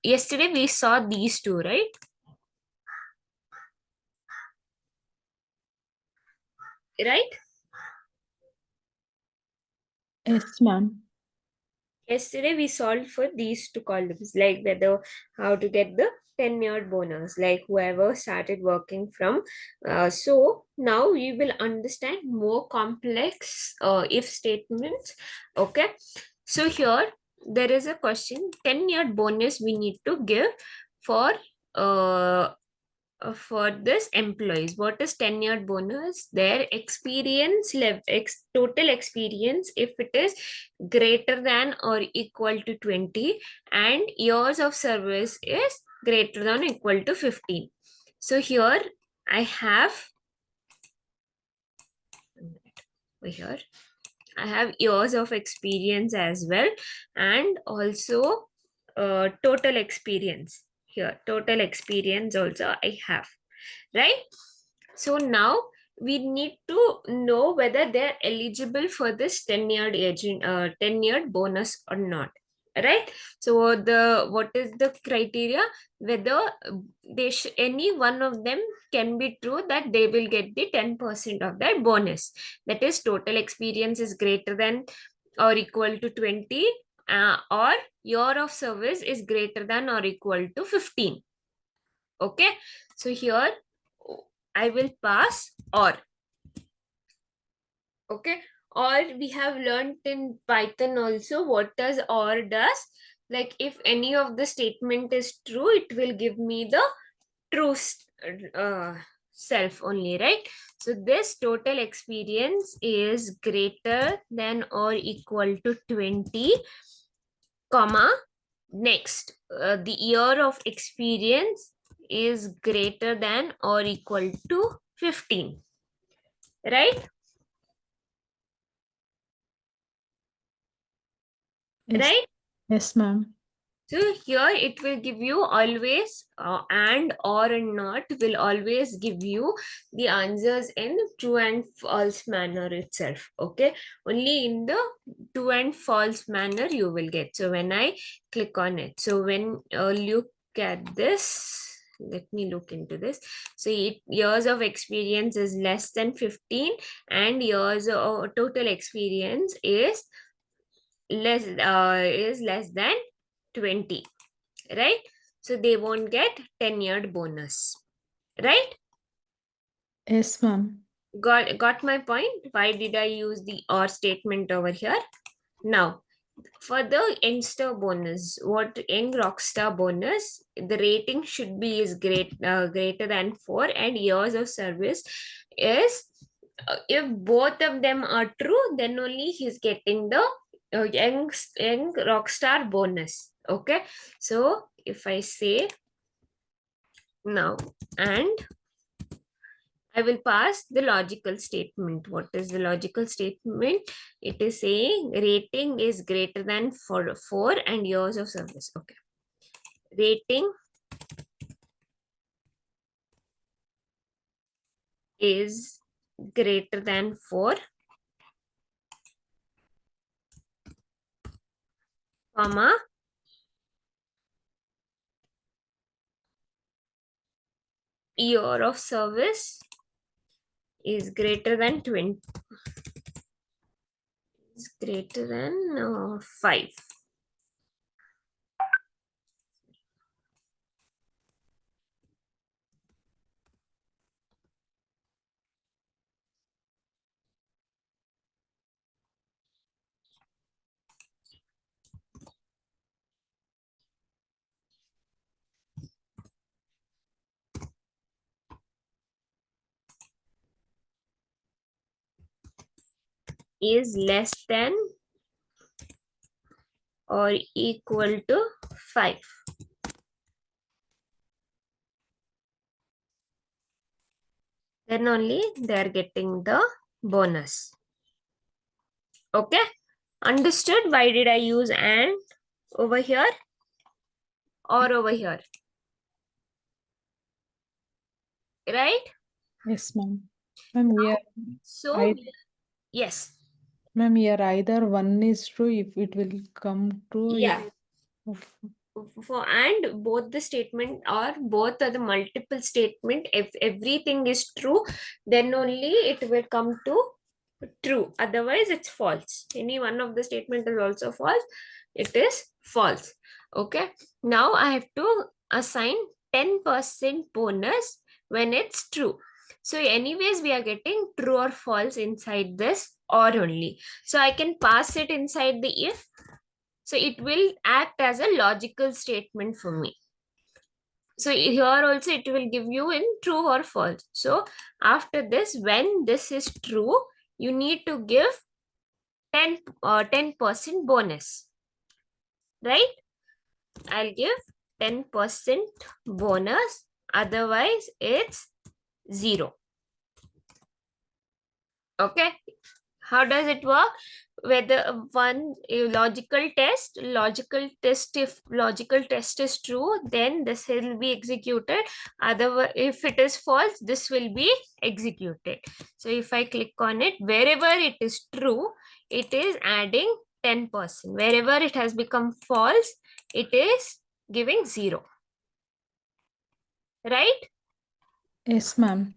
yesterday we saw these two, right? Right? Yes, ma'am. Yesterday we solved for these two columns, like whether how to get the tenured bonus, like whoever started working from. So now we will understand more complex if statements. Okay. So here there is a question: tenured bonus we need to give for uh for this employees. What is tenured bonus? Their experience level, total experience, if it is greater than or equal to 20, and years of service is greater than or equal to 15. So here I have here I have years of experience as well, and also total experience. Here total experience also I have, right? So now we need to know whether they're eligible for this tenured agent, tenured bonus or not, right? So the what is the criteria? Whether any one of them can be true, that they will get the 10% of that bonus. That is, total experience is greater than or equal to 20, or year of service is greater than or equal to 15. Okay, so here I will pass or. Okay, or we have learned in Python also what does or does. Like if any of the statement is true, it will give me the true self only, right? So this total experience is greater than or equal to 20, comma, next, the year of experience is greater than or equal to 15, right? Yes. Right? Yes, ma'am. So here it will give you always and or and not will always give you the answers in true and false manner itself. Okay, only in the true and false manner you will get. So when I click on it, so when look at this, let me look into this. So years of experience is less than 15, and years of total experience is less than 20, right? So they won't get tenured bonus, right? Yes, ma'am. Got my point? Why did I use the or statement over here? Now, for the youngster bonus, what young rockstar bonus, the rating should be is greater than 4, and years of service is, if both of them are true, then only he's getting the young rockstar bonus. Okay, so if I say now, and I will pass the logical statement. What is the logical statement? It is saying rating is greater than 4 and years of service. Okay. Rating is greater than 4, comma, year of service is greater than 20, is greater than 5. Is less than or equal to 5. Then only they are getting the bonus. Okay, understood? Why did I use and over here or over here, right? Yes, ma'am. Ma'am, here, So I, yes, ma'am, here either one is true if it will come true. yeah, Okay. and both the statement or both are the multiple statement, if everything is true, then only it will come to true, otherwise it's false. Any one of the statement is also false, it is false. Okay, now I have to assign 10% bonus when it's true. So anyways we are getting true or false inside this or only, so I can pass it inside the if, so it will act as a logical statement for me. So here also it will give you in true or false. So after this, when this is true, you need to give 10% bonus, right? I'll give 10% bonus, otherwise it's 0. Okay, how does it work? Whether one logical test, if logical test is true, then this will be executed. Otherwise, if it is false, this will be executed. So if I click on it, wherever it is true, it is adding 10%. Wherever it has become false, it is giving 0, right? Yes, ma'am.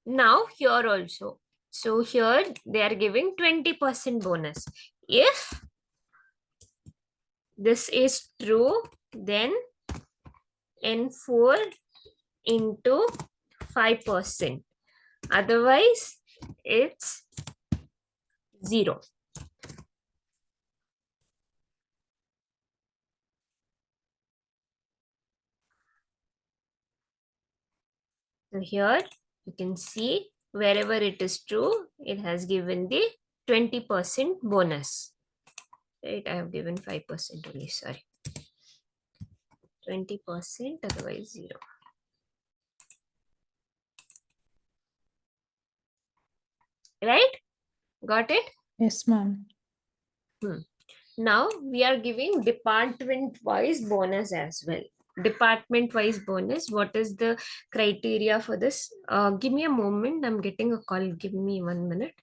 Now here also, so here they are giving 20% bonus. If this is true, then N4 into 5%. Otherwise, it's 0. So here you can see wherever it is true, it has given the 20% bonus. Right, I have given 5% only, sorry. 20%, otherwise 0. Right? Got it? Yes, ma'am. Now we are giving department wise bonus as well. Department wise bonus, what is the criteria for this? Give me a moment, I'm getting a call. Give me 1 minute.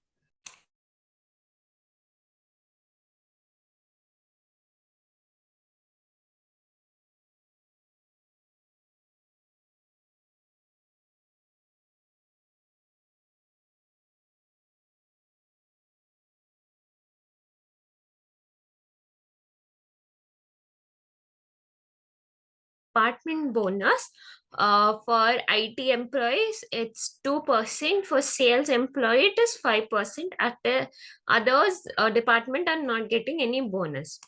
Department bonus, for IT employees, it's 2%. For sales employee, it is 5%. At the others, department are not getting any bonus.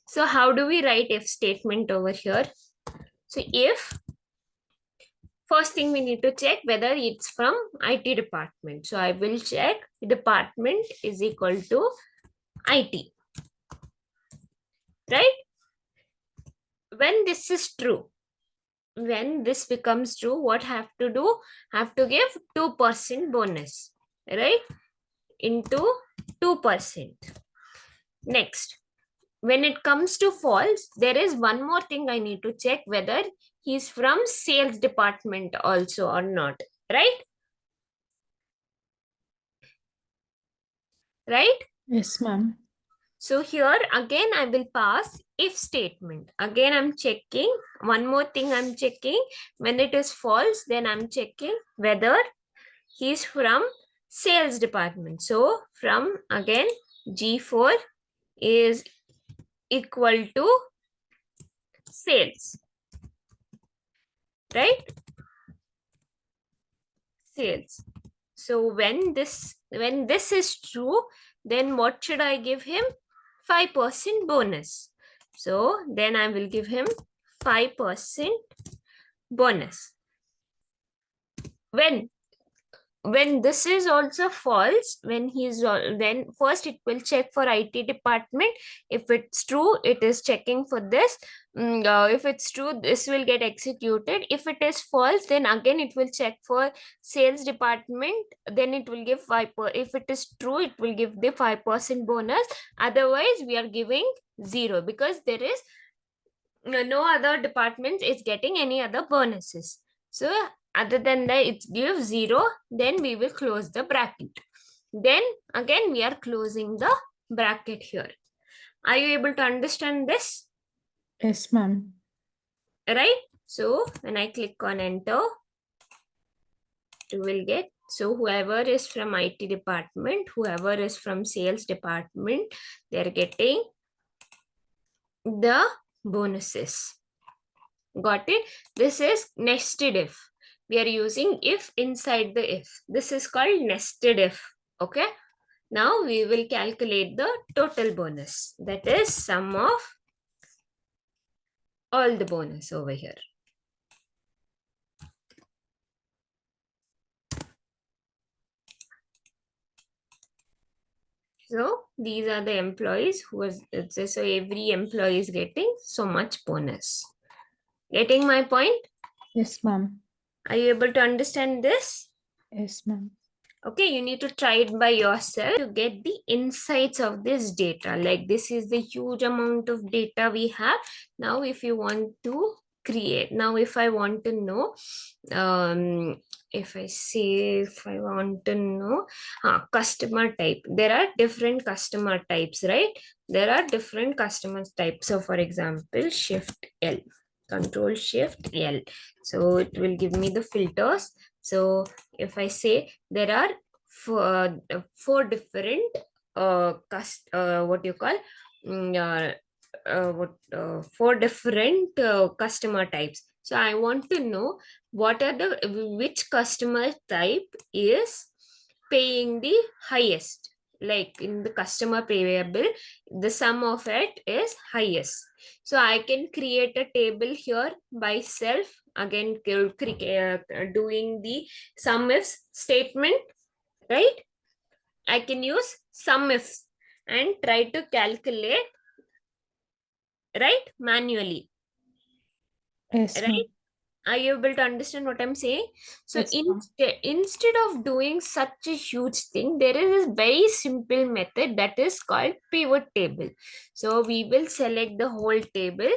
So how do we write if statement over here? So if, first thing we need to check whether it's from IT department. So I will check department is equal to IT, right? When this is true, when this becomes true, what have to do? Have to give 2% bonus, right? Into 2%. Next, when it comes to false, there is one more thing I need to check whether he's from sales department also or not, right? Right? Yes, ma'am. So here again I will pass if statement. Again I'm checking. One more thing I'm checking. When it is false, then I'm checking whether he's from sales department. So from again G4 is equal to sales. Right? Sales. So when this is true, then what should I give him? 5% bonus. So then I will give him 5% bonus. When this is also false, when then first it will check for IT department. If it's true, it is checking for this. If it's true, this will get executed. If it is false, then again it will check for sales department, then it will give 5 if it is true, it will give the 5% bonus. Otherwise we are giving 0 because there is no other departments is getting any other bonuses. So other than that, it gives 0, then we will close the bracket. Then again we are closing the bracket here. Are you able to understand this? Yes, ma'am. right? So when I click on enter, you will get, so whoever is from IT department, whoever is from sales department, they're getting the bonuses. Got it? This is nested if. We are using if inside the if. This is called nested if. Okay. Now we will calculate the total bonus. That is sum of all the bonus over here. So these are the employees who was, so every employee is getting so much bonus. Getting my point? Yes, ma'am. Are you able to understand this? Yes, ma'am. Okay, you need to try it by yourself to get the insights of this data. Like this is the huge amount of data we have. Now if you want to create, now if I want to know, if I say, if I want to know customer type, there are different customer types, right? There are different customer types. So for example, shift L, control shift L, so it will give me the filters. So if I say there are four different what you call, four different customer types. So I want to know what are the, which customer type is paying the highest, like in the customer payable, the sum of it is highest. So I can create a table here by self, again doing the sum ifs statement, right? I can use sum ifs and try to calculate, right, manually, Yes, right? ma'am. Are you able to understand what I'm saying? So Yes, ma'am. instead of doing such a huge thing, there is a very simple method that is called pivot table. So we will select the whole table,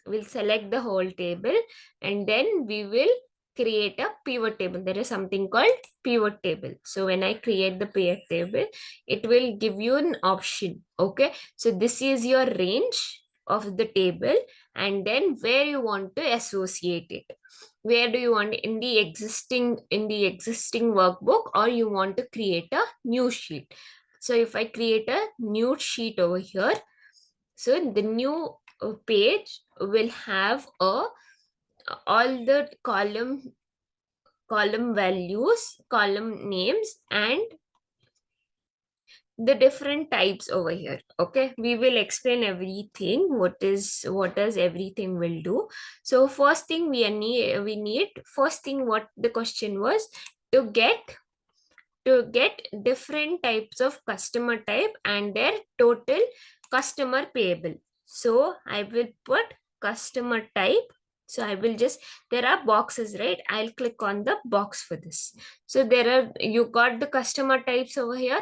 we'll select the whole table, and then we will create a pivot table. There is something called pivot table. So when I create the pivot table, it will give you an option. Okay, so this is your range of the table, and then where you want to associate it, where do you want, in the existing workbook, or you want to create a new sheet. So if I create a new sheet over here, so the new page will have all the column values, column names, and the different types over here. Okay, we will explain everything, what does everything will do. So first thing we need first thing, what the question was, to get different types of customer type and their total customer payable. So I will put customer type. So I will just, there are boxes, right? I'll click on the box for this. So there are, you got the customer types over here,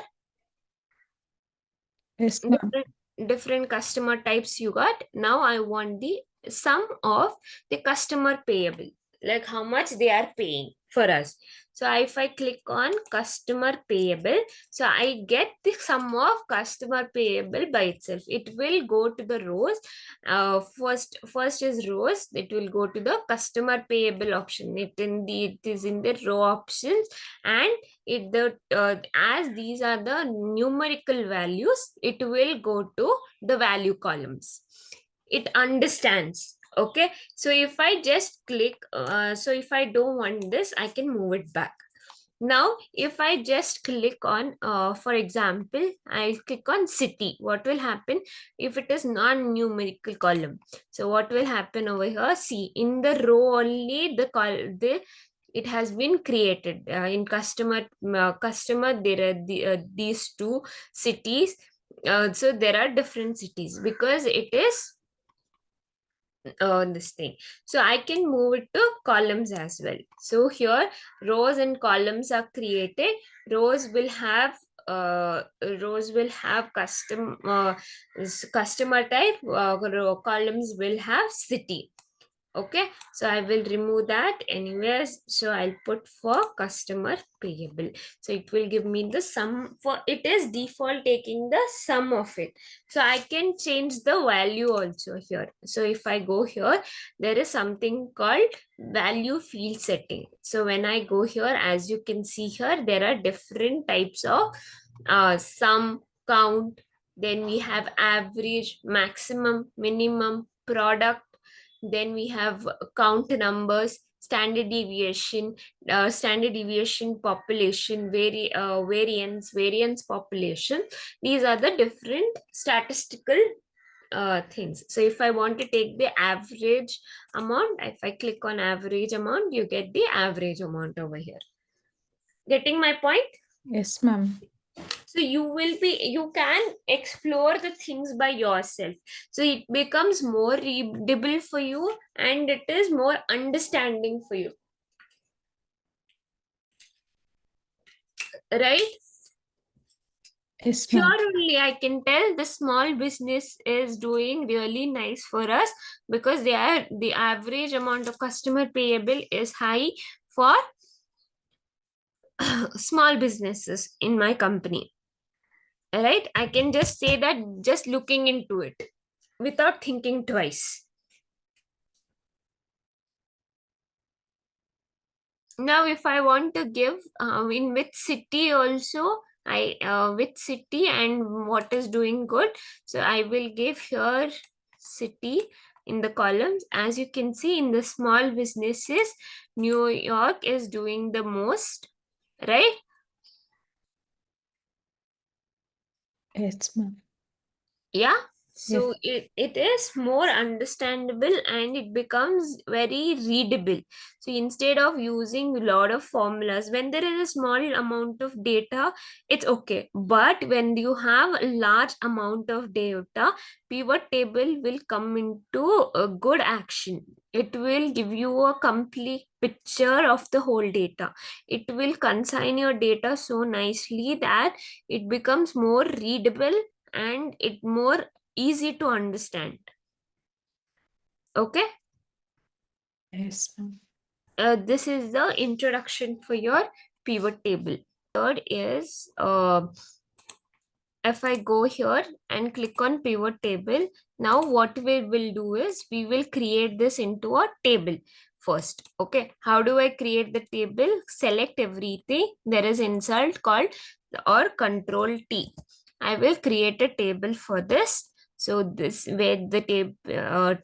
Yes, ma'am. different different customer types you got. Now I want the sum of the customer payable, like how much they are paying for us. So if I click on customer payable, so I get the sum of customer payable by itself. It will go to the rows. First is rows, it will go to the customer payable option. It is in the row options, and it the as these are the numerical values, it will go to the value columns. It understands. Okay, so if I just click, so if I don't want this, I can move it back. Now if I just click on, for example, I'll click on city, what will happen if it is non-numerical column? So what will happen over here, see, in the row only the it has been created in customer there are these two cities. So there are different cities because it is this thing. So I can move it to columns as well. So here rows and columns are created. Rows will have customer type, columns will have city. Okay, so I will remove that anyways. So I'll put for customer payable. So it will give me the sum. For it is default taking the sum of it. So I can change the value also here. So if I go here, there is something called value field setting. So when I go here, as you can see here, there are different types of sum, count. Then we have average, maximum, minimum, product. Then we have count numbers, standard deviation, population, variance population. These are the different statistical things. So if I want to take the average amount, if I click on average amount, you get the average amount over here. Getting my point? Yes, ma'am. So you can explore the things by yourself, so it becomes more readable for you and it is more understanding for you, right? Yes, ma'am. Sure, only I can tell the small business is doing really nice for us because the average amount of customer payable is high for small businesses in my company, right? I can just say that just looking into it without thinking twice. Now if I want to give in which city also, I which city and what is doing good, so I will give here city in the columns. As you can see, in the small businesses, New York is doing the most, right? Yes, ma'am. Yeah, Yes. so it is more understandable and it becomes very readable. So instead of using a lot of formulas, when there is a small amount of data, it's okay, but when you have a large amount of data, pivot table will come into a good action. It will give you a complete picture of the whole data. It will consign your data so nicely that it becomes more readable and it more easy to understand. Okay, Yes, ma'am. this is the introduction for your pivot table. Third is if I go here and click on pivot table, now what we will do is we will create this into a table first. Okay, how do I create the table? Select everything. There is insert called or control T. I will create a table for this. So this where the table,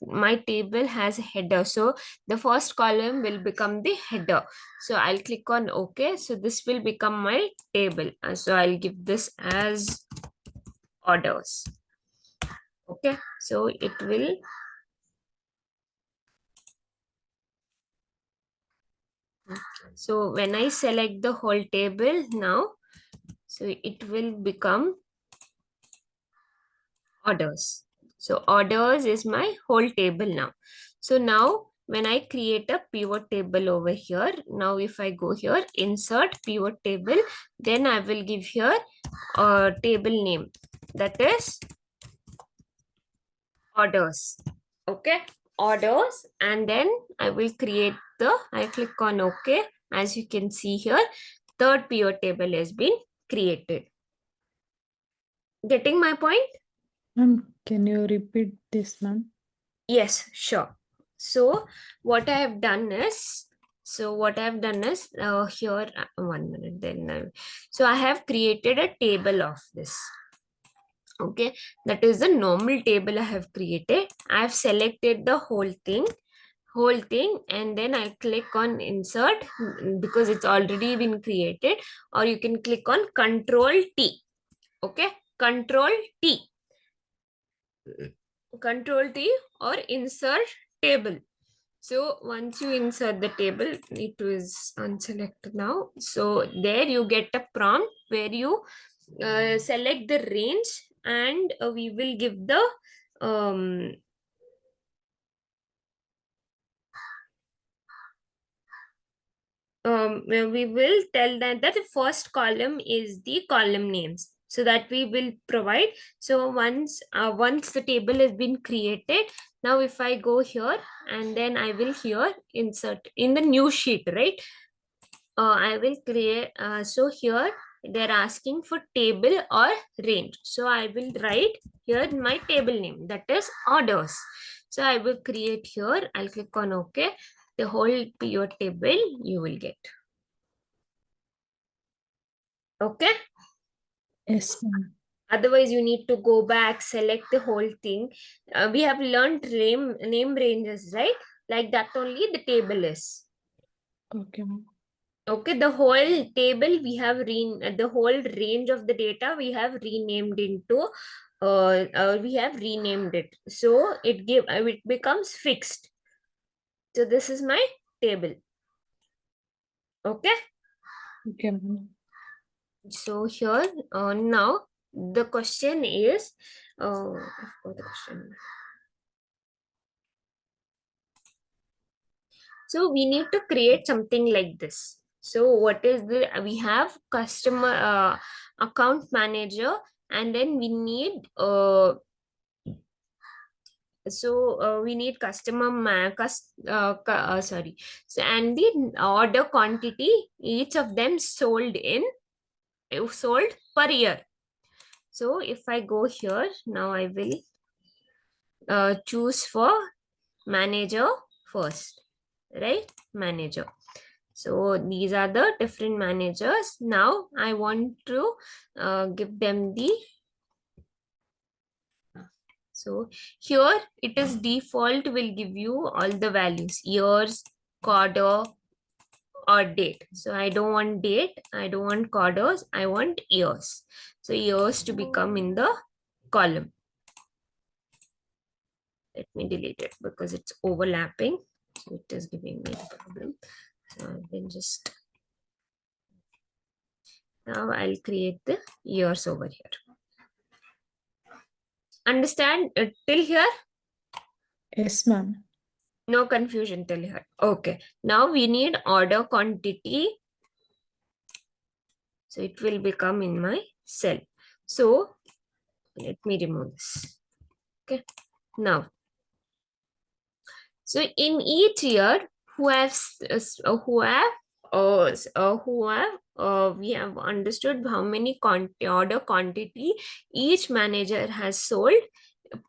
my table has a header. So the first column will become the header. So I'll click on OK. So this will become my table. So I'll give this as orders. Okay, so it will, so when I select the whole table now, so it will become orders. So orders is my whole table now. So now when I create a pivot table over here, now if I go here, insert pivot table, then I will give here a table name, that is orders. Okay, orders, and then I will create I click on OK. As you can see here, third pivot table has been created. Getting my point? Ma'am, can you repeat this, ma'am? Yes, sure. So what I have done is, here, 1 minute, then so I have created a table of this. Okay, that is the normal table I have created. I have selected the whole thing, and then I click on insert because it's already been created, or you can click on control T. Okay, control T, control T, or insert table. So once you insert the table, it is unselected now. So there you get a prompt where you select the range, and we will give the um, we will tell that the first column is the column names. so that we will provide. So once the table has been created, now if I go here and then I will here insert in the new sheet, right? I will create, so here they're asking for table or range. So I will write here my table name, that is orders. So I will create here, I'll click on OK. The whole pivot table you will get. Okay. Yes, ma'am. Otherwise, you need to go back, select the whole thing. We have learned name ranges, right? Like that only the table is. Okay, ma'am. Okay, the whole table we have the whole range of the data we have renamed into we have renamed it. So it becomes fixed. So this is my table. Okay. Okay, ma'am. So here now the question is I forgot the question. So we need to create something like this. So what is we have customer account manager, and then we need we need customer sorry. So and the order quantity, each of them sold per year. So if I go here now, I will choose for manager first, right? Manager. So these are the different managers. Now I want to give them the, so here it is default will give you all the values, years, quarter or date. So I don't want date, I don't want quarters, I want years. So years to become in the column. Let me delete it because it's overlapping. So it is giving me a problem. So I will just, now I'll create the years over here. Understand till here? Yes, ma'am. No confusion till here. Okay. Now we need order quantity. So it will become in my cell. So let me remove this. Okay. Now, so in each year, who have we have understood how many order quantity each manager has sold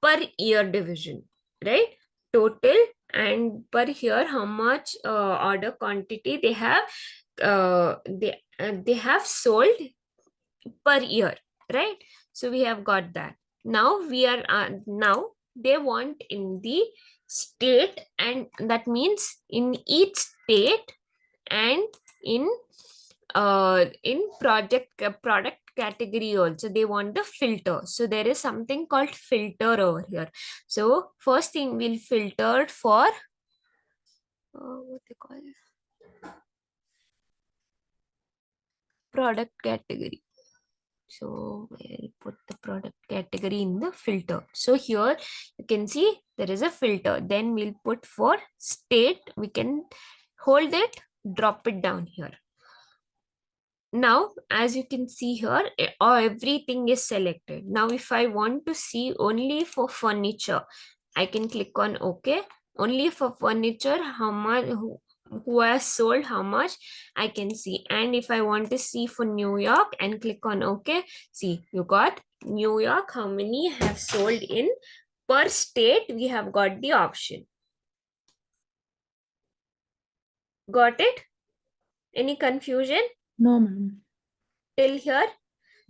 per year division, right? Total, and per year how much order quantity they have sold per year, right? So we have got that. Now we are now they want in the state, and that means in each state, and in product category also they want the filter. So there is something called filter over here. So first thing we'll filter for what they call product category. So we'll put the product category in the filter. So here you can see there is a filter. Then we'll put for state, we can hold it, drop it down here. Now, as you can see here, everything is selected. Now, if I want to see only for furniture, I can click on OK. Only for furniture, how much, who has sold how much, I can see. And if I want to see for New York and click on OK, see, you got New York, how many have sold in per state, we have got the option. Got it? Any confusion No, ma'am. till here?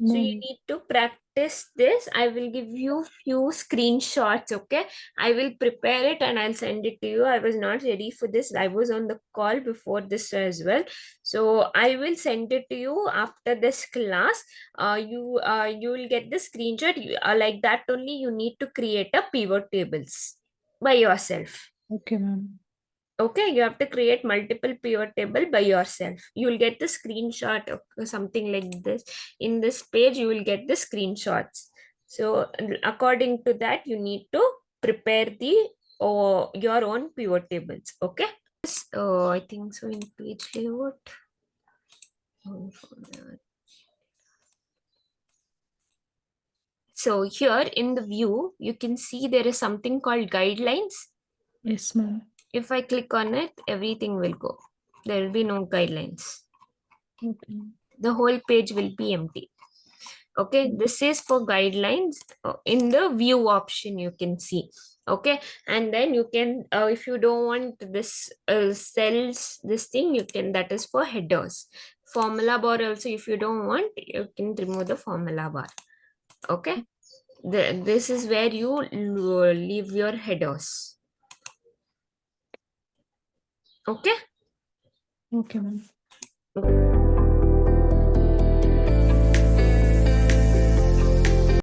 So you No. need to practice this. I will give you few screenshots, okay? I will prepare it and I'll send it to you. I was not ready for this. I was on the call before this as well. So I will send it to you after this class. You will get the screenshot. Like that only you need to create a pivot tables by yourself. Okay, ma'am. Okay, you have to create multiple pivot table by yourself. You will get the screenshot or something like this. In this page, you will get the screenshots. So according to that, you need to prepare the your own pivot tables. Okay. I think so in page layout. Oh, So here in the view, you can see there is something called guidelines. Yes, ma'am. If I click on it, everything will go. There will be no guidelines. Okay. The whole page will be empty. Okay, this is for guidelines. In the view option you can see. Okay, and then you can if you don't want this cells, this thing, you can, that is for headers. Formula bar also, if you don't want, you can remove the formula bar. Okay, this is where you leave your headers. Okay. Okay, ma'am.